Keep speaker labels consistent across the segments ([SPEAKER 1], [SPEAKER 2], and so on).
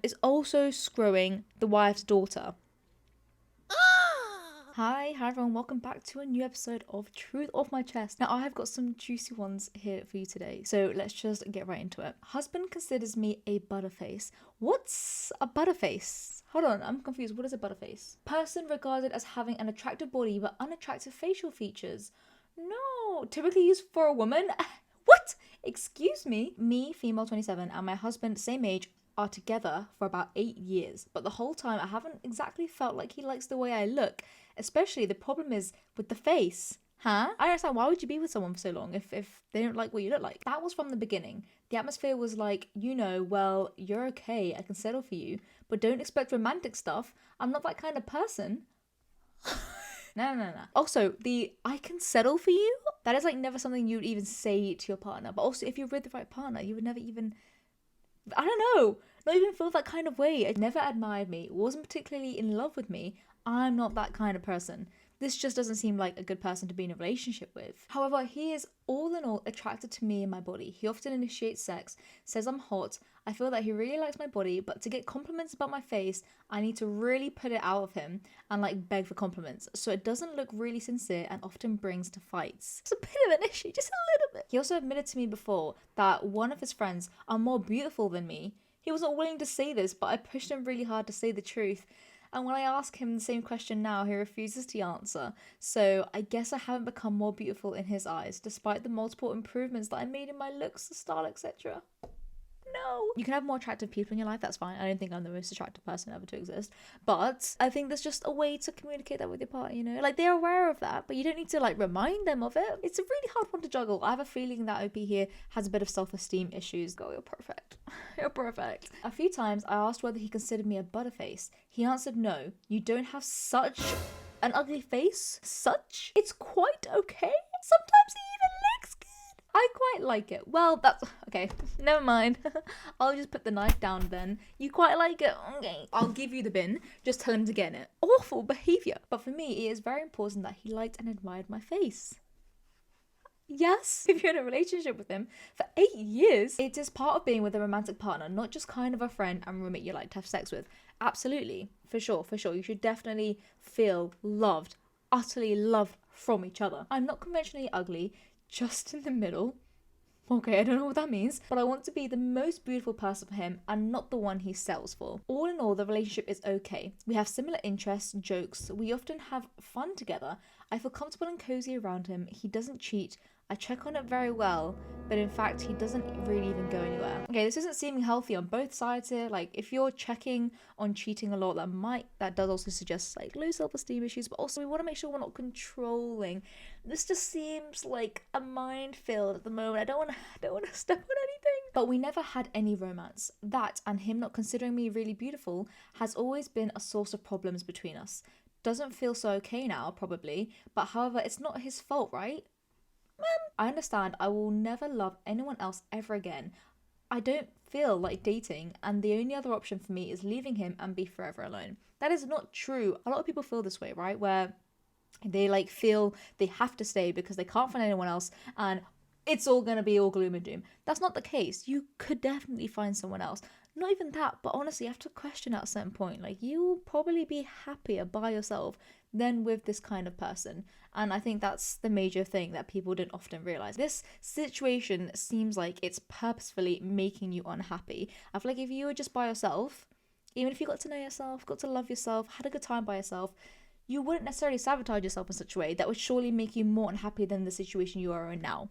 [SPEAKER 1] is also screwing the wife's daughter. Hi everyone, welcome back to a new episode of Truth Off My Chest. Now I have got some juicy ones here for you today, so let's just get right into it. Husband considers me a butterface. What's a butterface? Hold on, I'm confused. What is a butterface? Person regarded as having an attractive body but unattractive facial features. No, typically used for a woman. What? Excuse me? Me, female 27, and my husband, same age, are together for about 8 years, but the whole time I haven't exactly felt like he likes the way I look. Especially the problem is with the face. Huh? I understand, why would you be with someone for so long if they don't like what you look like? That was from the beginning. The atmosphere was like, well, you're okay, I can settle for you, but don't expect romantic stuff. I'm not that kind of person. No. Also, I can settle for you? That is like never something you would even say to your partner. But also, if you're with the right partner, you would never even, I don't know, not even feel that kind of way. It never admired me, wasn't particularly in love with me. I'm not that kind of person. This just doesn't seem like a good person to be in a relationship with. However, he is all in all attracted to me and my body. He often initiates sex, says I'm hot. I feel that he really likes my body, but to get compliments about my face, I need to really put it out of him and like beg for compliments. So it doesn't look really sincere and often brings to fights. It's a bit of an issue, just a little bit. He also admitted to me before that one of his friends are more beautiful than me. He wasn't willing to say this, but I pushed him really hard to say the truth. And when I ask him the same question now, he refuses to answer. So I guess I haven't become more beautiful in his eyes, despite the multiple improvements that I made in my looks, style, etc. No. You can have more attractive people in your life, that's fine. I don't think I'm the most attractive person ever to exist. But I think there's just a way to communicate that with your partner, you know? Like, they're aware of that, but you don't need to, like, remind them of it. It's a really hard one to juggle. I have a feeling that OP here has a bit of self-esteem issues. Girl, you're perfect. You're perfect. A few times I asked whether he considered me a butterface. He answered no. You don't have such an ugly face. Such? It's quite okay. Sometimes he even looks good. I quite like it. Well, that's okay. Never mind. I'll just put the knife down then. You quite like it? Okay. I'll give you the bin. Just tell him to get in it. Awful behavior. But for me, it is very important that he liked and admired my face. Yes, if you're in a relationship with him for 8 years, it is part of being with a romantic partner, not just kind of a friend and roommate you like to have sex with. Absolutely. For sure. You should definitely feel loved, utterly loved from each other. I'm not conventionally ugly. Just in the middle. Okay, I don't know what that means, but I want to be the most beautiful person for him and not the one he settles for. All in all, the relationship is okay. We have similar interests, jokes, we often have fun together. I feel comfortable and cozy around him. He doesn't cheat. I check on it very well, but in fact, he doesn't really even go anywhere. Okay, this isn't seeming healthy on both sides here. Like, if you're checking on cheating a lot, that does also suggest like low self-esteem issues, but also we want to make sure we're not controlling. This just seems like a minefield at the moment. I don't want to step on anything. But we never had any romance. That and him not considering me really beautiful has always been a source of problems between us. Doesn't feel so okay now, probably, but however, it's not his fault, right? I understand I will never love anyone else ever again. I don't feel like dating, and the only other option for me is leaving him and be forever alone. That is not true. A lot of people feel this way, right? Where they like feel they have to stay because they can't find anyone else and it's all gonna be all gloom and doom. That's not the case. You could definitely find someone else. Not even that, but honestly, you have to question at a certain point. Like, you will probably be happier by yourself than with this kind of person. And I think that's the major thing that people don't often realize. This situation seems like it's purposefully making you unhappy. I feel like if you were just by yourself, even if you got to know yourself, got to love yourself, had a good time by yourself, you wouldn't necessarily sabotage yourself in such a way that would surely make you more unhappy than the situation you are in now.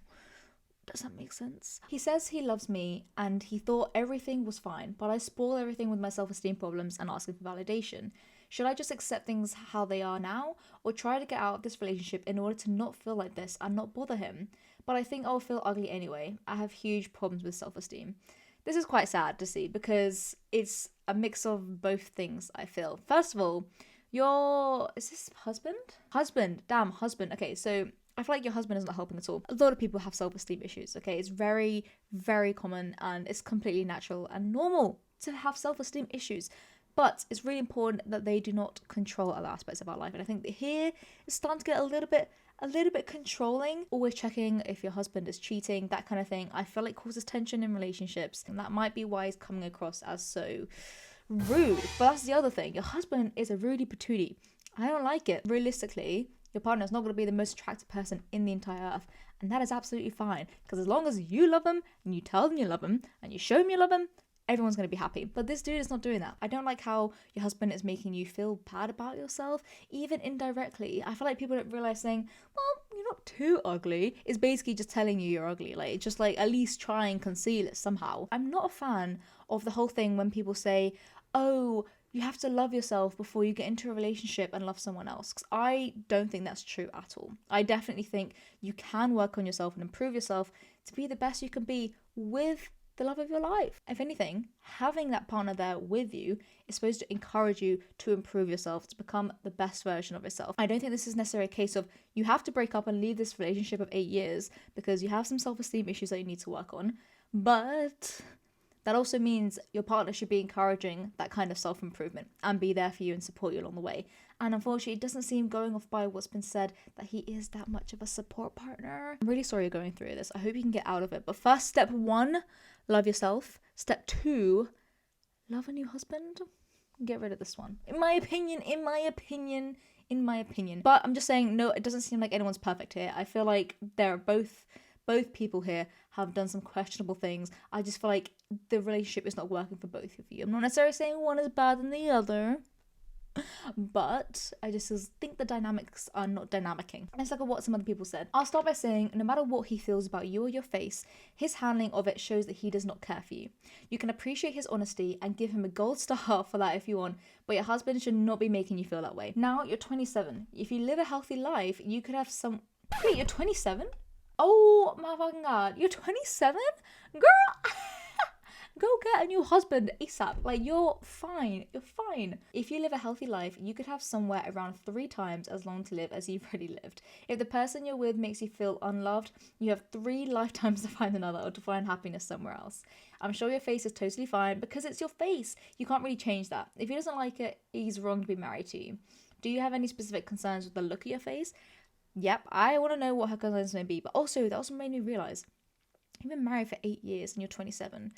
[SPEAKER 1] Does that make sense? He says he loves me and he thought everything was fine, but I spoil everything with my self-esteem problems and asking for validation. Should I just accept things how they are now, or try to get out of this relationship in order to not feel like this and not bother him? But I think I'll feel ugly anyway. I have huge problems with self-esteem. This is quite sad to see because it's a mix of both things, I feel. First of all, is this husband? Husband. Okay, so I feel like your husband is not helping at all. A lot of people have self-esteem issues, okay? It's very, very common and it's completely natural and normal to have self-esteem issues. But it's really important that they do not control other aspects of our life. And I think that here it's starting to get a little bit controlling. Always checking if your husband is cheating, that kind of thing. I feel like causes tension in relationships. And that might be why he's coming across as so Rude. But that's the other thing. Your husband is a Rudy patootie. I don't like it. Realistically, your partner is not going to be the most attractive person in the entire earth. And that is absolutely fine. Because as long as you love them and you tell them you love them and you show them you love them, everyone's going to be happy. But this dude is not doing that. I don't like how your husband is making you feel bad about yourself, even indirectly. I feel like people don't realize saying, well, you're not too ugly, is basically just telling you you're ugly. Like, just like at least try and conceal it somehow. I'm not a fan of the whole thing when people say, oh, you have to love yourself before you get into a relationship and love someone else. Because I don't think that's true at all. I definitely think you can work on yourself and improve yourself to be the best you can be with the love of your life. If anything, having that partner there with you is supposed to encourage you to improve yourself, to become the best version of yourself. I don't think this is necessarily a case of you have to break up and leave this relationship of 8 years because you have some self-esteem issues that you need to work on. But that also means your partner should be encouraging that kind of self-improvement and be there for you and support you along the way. And unfortunately, it doesn't seem, going off by what's been said, that he is that much of a support partner. I'm really sorry you're going through this. I hope you can get out of it. But first, step 1, love yourself. Step 2, love a new husband. Get rid of this one. In my opinion. But I'm just saying, no, it doesn't seem like anyone's perfect here. I feel like they're both people here have done some questionable things. I just feel like the relationship is not working for both of you. I'm not necessarily saying one is bad than the other, but I just think the dynamics are not dynamicing. Let's look at what some other people said. I'll start by saying, no matter what he feels about you or your face, his handling of it shows that he does not care for you. You can appreciate his honesty and give him a gold star for that if you want, but your husband should not be making you feel that way. Now, you're 27. If you live a healthy life, you could have some... Wait, you're 27? Oh my fucking god, you're 27? Girl! Go get a new husband ASAP. Like, you're fine. If you live a healthy life, you could have somewhere around 3 times as long to live as you've already lived. If the person you're with makes you feel unloved, you have 3 lifetimes to find another or to find happiness somewhere else. I'm sure your face is totally fine because it's your face. You can't really change that. If he doesn't like it, he's wrong to be married to you. Do you have any specific concerns with the look of your face? Yep, I want to know what her concerns may be. But also, that also made me realise, you've been married for 8 years and you're 27.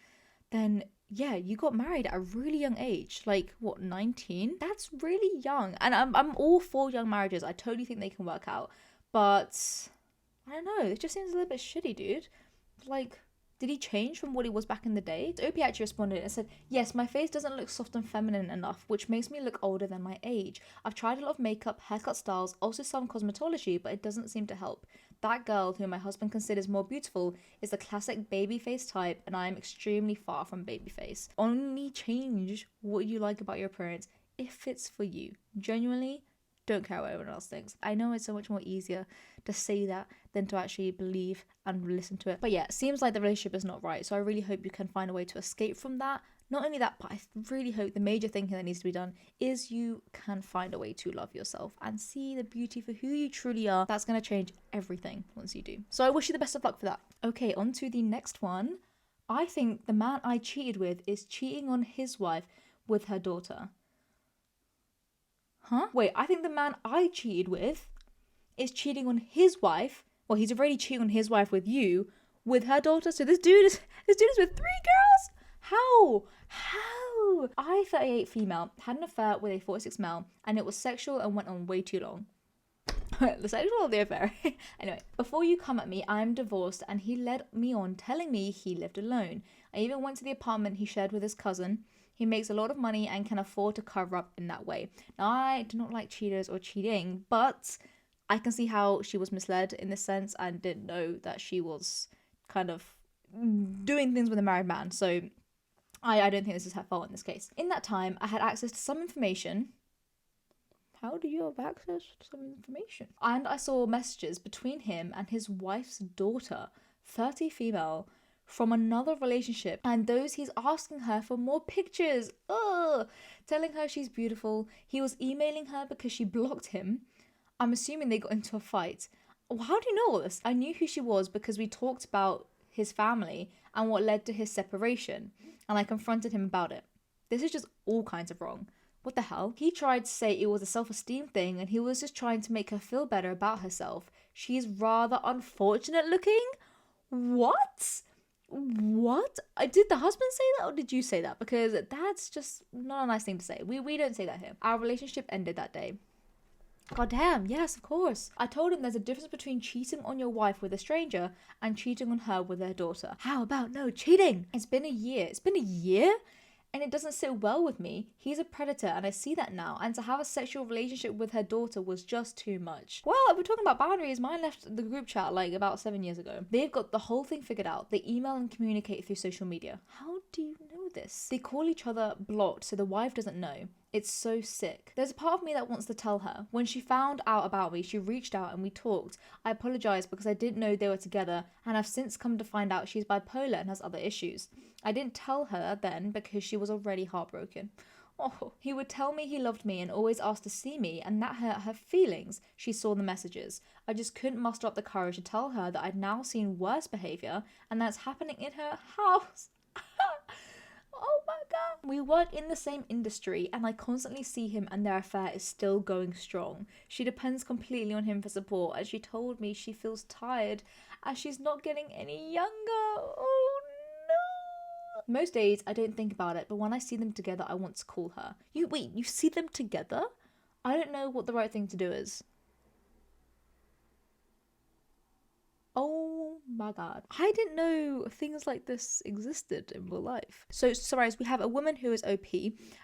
[SPEAKER 1] Then, yeah, you got married at a really young age. Like, what, 19? That's really young. And I'm all for young marriages. I totally think they can work out. But, I don't know. It just seems a little bit shitty, dude. Like, did he change from what he was back in the day? So Opie actually responded and said, yes, my face doesn't look soft and feminine enough, which makes me look older than my age. I've tried a lot of makeup, haircut styles, also some cosmetology, but it doesn't seem to help. That girl, who my husband considers more beautiful, is the classic babyface type, and I am extremely far from babyface. Only change what you like about your appearance if it's for you. Genuinely, don't care what everyone else thinks. I know it's so much more easier to say that than to actually believe and listen to it. But yeah, it seems like the relationship is not right. So I really hope you can find a way to escape from that. Not only that, but I really hope the major thing that needs to be done is you can find a way to love yourself and see the beauty for who you truly are. That's going to change everything once you do. So I wish you the best of luck for that. Okay, on to the next one. I think the man I cheated with is cheating on his wife with her daughter. Huh? Wait, I think the man I cheated with is cheating on his wife. Well, he's already cheating on his wife with you, with her daughter. So this dude is with 3 girls? How? I, 38 female, had an affair with a 46 male, and it was sexual and went on way too long. The sexual or the affair? Anyway, before you come at me, I am divorced, and he led me on telling me he lived alone. I even went to the apartment he shared with his cousin. He makes a lot of money and can afford to cover up in that way. Now, I do not like cheaters or cheating, but I can see how she was misled in this sense and didn't know that she was kind of doing things with a married man. So I don't think this is her fault in this case. In that time, I had access to some information. How do you have access to some information? And I saw messages between him and his wife's daughter, 30 female, from another relationship, and those he's asking her for more pictures. Ugh! Telling her she's beautiful. He was emailing her because she blocked him. I'm assuming they got into a fight. How do you know all this? I knew who she was because we talked about his family and what led to his separation, and I confronted him about it. This is just all kinds of wrong. What the hell? He tried to say it was a self-esteem thing and he was just trying to make her feel better about herself. She's rather unfortunate looking? What? What? Did the husband say that or did you say that? Because that's just not a nice thing to say. We don't say that here. Our relationship ended that day. God damn, yes, of course. I told him there's a difference between cheating on your wife with a stranger and cheating on her with their daughter. How about no cheating? It's been a year. It's been a year? And it doesn't sit well with me. He's a predator and I see that now. And to have a sexual relationship with her daughter was just too much. Well, we're talking about boundaries. Mine left the group chat like about 7 years ago. They've got the whole thing figured out. They email and communicate through social media. How do you know this? They call each other blocked so the wife doesn't know. It's so sick. There's a part of me that wants to tell her. When she found out about me, she reached out and we talked. I apologized because I didn't know they were together and I've since come to find out she's bipolar and has other issues. I didn't tell her then because she was already heartbroken. Oh, he would tell me he loved me and always asked to see me, and that hurt her feelings. She saw the messages. I just couldn't muster up the courage to tell her that I'd now seen worse behavior and that's happening in her house. Oh my god. We work in the same industry and I constantly see him and their affair is still going strong. She depends completely on him for support, as she told me she feels tired as she's not getting any younger. Oh no. Most days I don't think about it, but when I see them together I want to call her. You see them together? I don't know what the right thing to do is. Oh my god. I didn't know things like this existed in real life. So, summarize, we have a woman who is OP,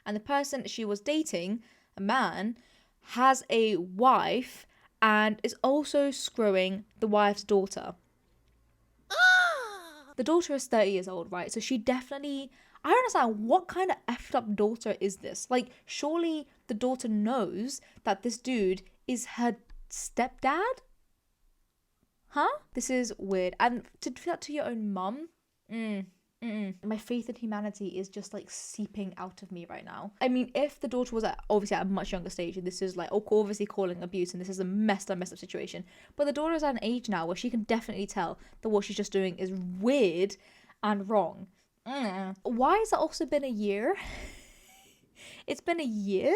[SPEAKER 1] and the person she was dating, a man, has a wife and is also screwing the wife's daughter. The daughter is 30 years old, right? So she definitely... I don't understand, what kind of effed up daughter is this? Like, surely the daughter knows that this dude is her stepdad? Huh? This is weird. And to do that to your own mum? My faith in humanity is just like seeping out of me right now. I mean, if the daughter was obviously at a much younger stage, and this is like obviously calling abuse, and this is a messed up situation. But the daughter is at an age now where she can definitely tell that what she's just doing is weird and wrong. Why has it also been a year? It's been a year?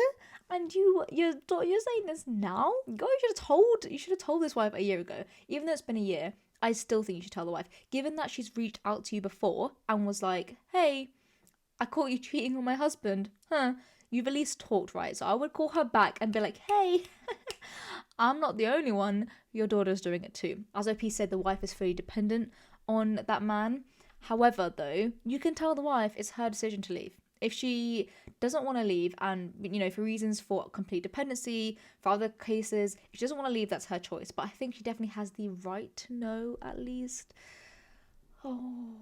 [SPEAKER 1] And you're saying this now? You should have told this wife a year ago. Even though it's been a year, I still think you should tell the wife. Given that she's reached out to you before and was like, hey, I caught you cheating on my husband. You've at least talked, right? So I would call her back and be like, hey, I'm not the only one. Your daughter's doing it too. As OP said, the wife is fully dependent on that man. However, though, you can tell the wife it's her decision to leave. If she doesn't want to leave, and for reasons for complete dependency, for other cases, if she doesn't want to leave, that's her choice. But I think she definitely has the right to know, at least. Oh.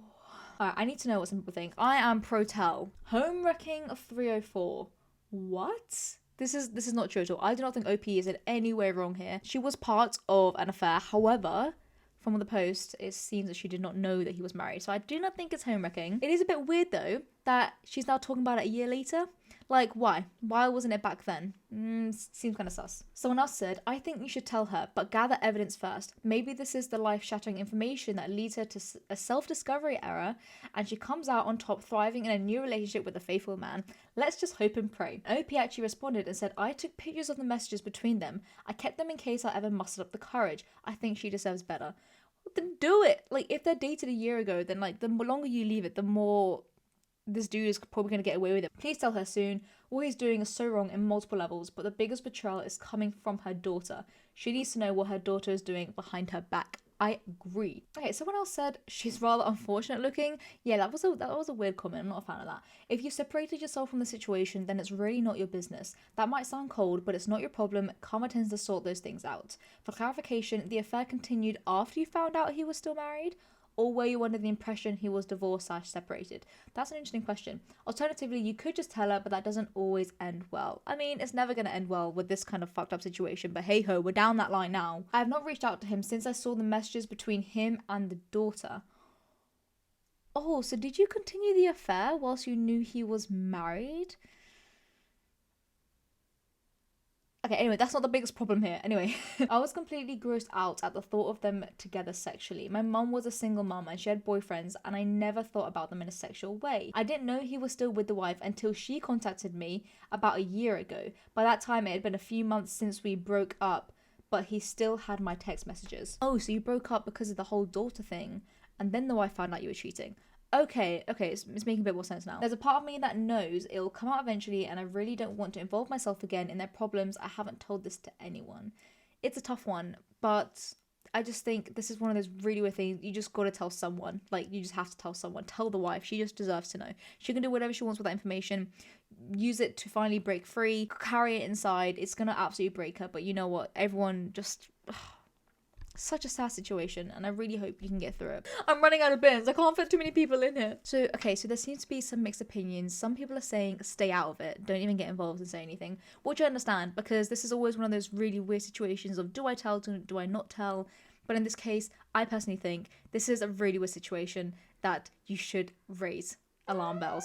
[SPEAKER 1] Alright, I need to know what some people think. I am pro tell. Home wrecking of 304. What? This is not true at all. I do not think OP is in any way wrong here. She was part of an affair. However, from the post, it seems that she did not know that he was married. So I do not think it's homewrecking. It is a bit weird, though, that she's now talking about it a year later. Like, why? Why wasn't it back then? Seems kind of sus. Someone else said, I think you should tell her, but gather evidence first. Maybe this is the life-shattering information that leads her to a self-discovery era, and she comes out on top thriving in a new relationship with a faithful man. Let's just hope and pray. OP actually responded and said, I took pictures of the messages between them. I kept them in case I ever mustered up the courage. I think she deserves better. Well, then do it. Like, if they're dated a year ago, then like the longer you leave it, the more this dude is probably going to get away with it. Please tell her soon. What he's doing is so wrong in multiple levels, but the biggest betrayal is coming from her daughter. She needs to know what her daughter is doing behind her back. I agree. Okay, someone else said she's rather unfortunate looking. Yeah, that was a weird comment. I'm not a fan of that. If you separated yourself from the situation, then it's really not your business. That might sound cold, but it's not your problem. Karma tends to sort those things out. For clarification, the affair continued after you found out he was still married? Or were you under the impression he was divorced/separated? That's an interesting question. Alternatively, you could just tell her, but that doesn't always end well. I mean, it's never going to end well with this kind of fucked up situation, but hey ho, we're down that line now. I have not reached out to him since I saw the messages between him and the daughter. Oh, so did you continue the affair whilst you knew he was married? Okay, anyway, that's not the biggest problem here. Anyway, I was completely grossed out at the thought of them together sexually. My mum was a single mum and she had boyfriends, and I never thought about them in a sexual way. I didn't know he was still with the wife until she contacted me about a year ago. By that time, it had been a few months since we broke up, but he still had my text messages. Oh, so you broke up because of the whole daughter thing. and then the wife found out you were cheating. Okay, it's making a bit more sense now. There's a part of me that knows it'll come out eventually, and I really don't want to involve myself again in their problems. I haven't told this to anyone. It's a tough one, but I just think this is one of those really weird things. You just gotta tell someone. Like, you just have to tell someone. Tell the wife. She just deserves to know. She can do whatever she wants with that information. Use it to finally break free. Carry it inside. It's gonna absolutely break her, but you know what? Everyone just... Such a sad situation, and I really hope you can get through it. I'm running out of bins. I can't fit too many people in here. So there seems to be some mixed opinions. Some people are saying stay out of it. Don't even get involved and say anything. Which I understand, because this is always one of those really weird situations of do I tell, do I not tell? But in this case, I personally think this is a really weird situation that you should raise alarm bells.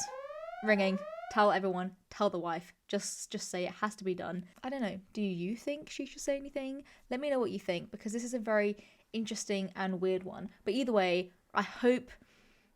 [SPEAKER 1] Ringing. Tell everyone, tell the wife, just say it has to be done. I don't know, do you think she should say anything? Let me know what you think, because this is a very interesting and weird one. But either way, I hope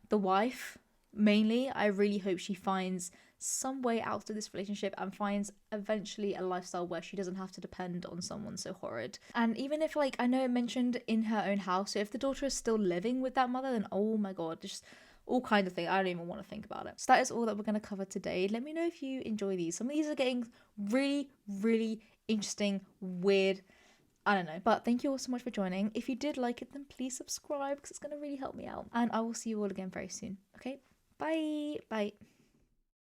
[SPEAKER 1] the wife, mainly, I really hope she finds some way out of this relationship and finds eventually a lifestyle where she doesn't have to depend on someone so horrid. And even if, like, I know it mentioned in her own house, so if the daughter is still living with that mother, then oh my god, just... all kinds of things. I don't even want to think about it. So that is all that we're going to cover today. Let me know if you enjoy these. Some of these are getting really, really interesting, weird. I don't know. But thank you all so much for joining. If you did like it, then please subscribe, because it's going to really help me out. And I will see you all again very soon. Okay? Bye. Bye.